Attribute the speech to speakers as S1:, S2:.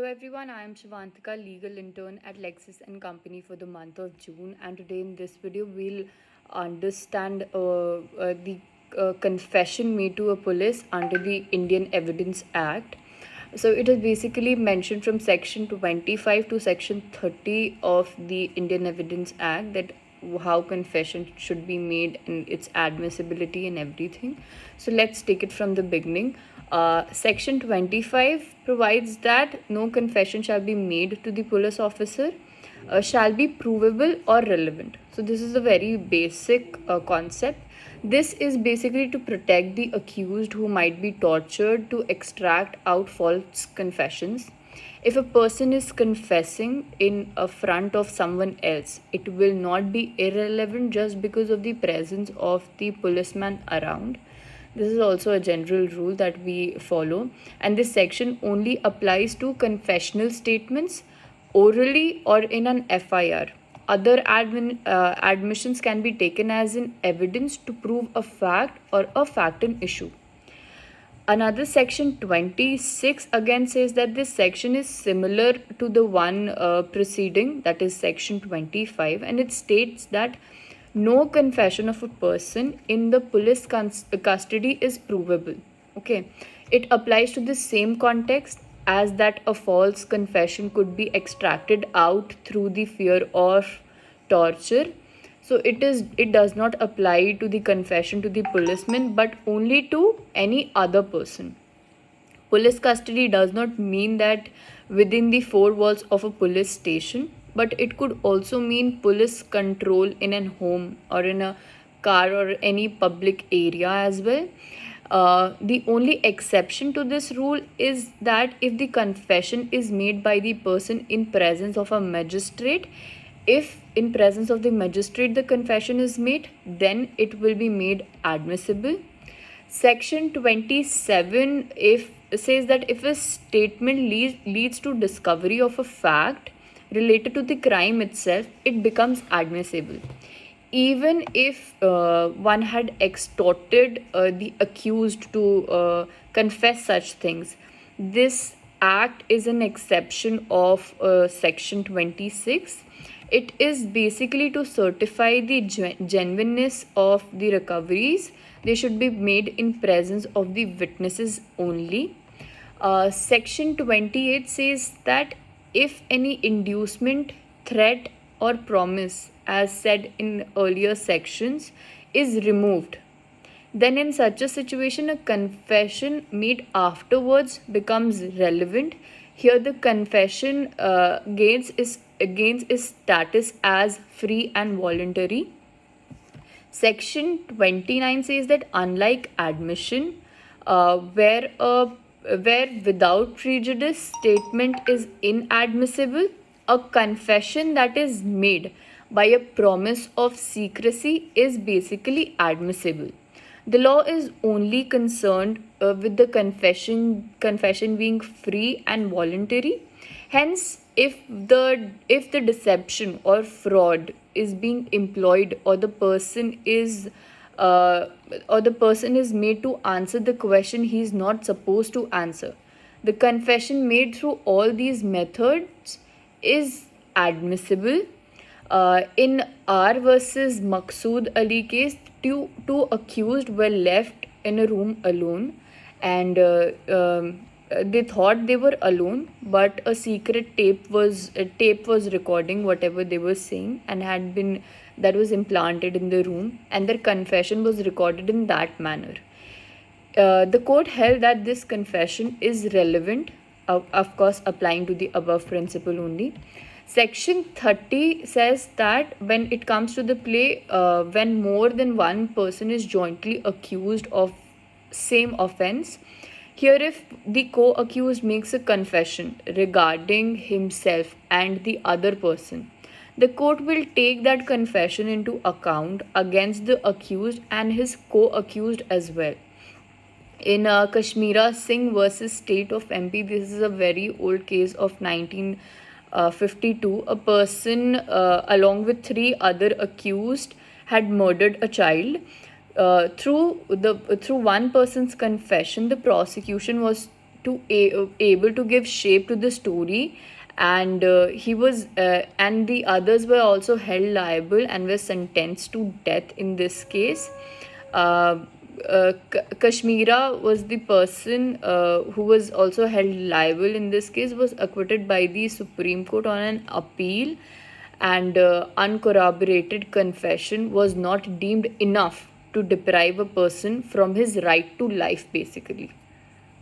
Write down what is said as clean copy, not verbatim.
S1: everyone, I am Shivantika, legal intern at LEXIS and Company for the month of June, and today in this video we'll understand the confession made to a police under the Indian Evidence Act. So it is basically mentioned from section 25 to section 30 of the Indian Evidence Act that how confession should be made and its admissibility and everything. So let's take it from the beginning. Section 25 provides that no confession shall be made to the police officer shall be provable or relevant. So this is a very basic concept. This is basically to protect the accused who might be tortured to extract out false confessions. If a person is confessing in a front of someone else, it will not be irrelevant just because of the presence of the policeman around. This is also a general rule that we follow, and this section only applies to confessional statements orally or in an FIR. Other admissions can be taken as in evidence to prove a fact or a fact in issue. Another section 26 again says that this section is similar to the one preceding, that is section 25, and it states that no confession of a person in the police custody is provable. Okay, it applies to the same context as that a false confession could be extracted out through the fear of torture. So it does not apply to the confession to the policeman but only to any other person. Police custody does not mean that within the four walls of a police station, but it could also mean police control in a home or in a car or any public area as well. The only exception to this rule is that if the confession is made by the person in presence of a magistrate, if in presence of the magistrate the confession is made, then it will be made admissible. Section 27 says that if a statement leads to discovery of a fact related to the crime itself, it becomes admissible. Even if one had extorted the accused to confess such things, this act is an exception of section 26. It is basically to certify the genuineness of the recoveries. They should be made in presence of the witnesses only. Section 28 says that if any inducement, threat, or promise, as said in earlier sections, is removed, then in such a situation a confession made afterwards becomes relevant. Here the confession gains its status as free and voluntary. Section 29 says that unlike admission, where without prejudice statement is inadmissible, a confession that is made by a promise of secrecy is basically admissible. The law is only concerned with the confession being free and voluntary. Hence, if the deception or fraud is being employed or the person is made to answer the question he is not supposed to answer, the confession made through all these methods is admissible. In R versus Maqsood Ali case, two accused were left in a room alone, and they thought they were alone, but a secret tape was recording whatever they were saying and that was implanted in the room, and their confession was recorded in that manner. The court held that this confession is relevant, of course applying to the above principle only. Section 30 says that when it comes to the play, when more than one person is jointly accused of same offense, here if the co-accused makes a confession regarding himself and the other person, the court will take that confession into account against the accused and his co-accused as well. In Kashmira Singh versus State of MP, this is a very old case of 1952. A person along with three other accused had murdered a child. Through one person's confession, the prosecution was to able to give shape to the story, and and the others were also held liable and were sentenced to death in this case. uh, Kashmira was the person who was also held liable in this case, was acquitted by the Supreme Court on an appeal, and uncorroborated confession was not deemed enough to deprive a person from his right to life, basically.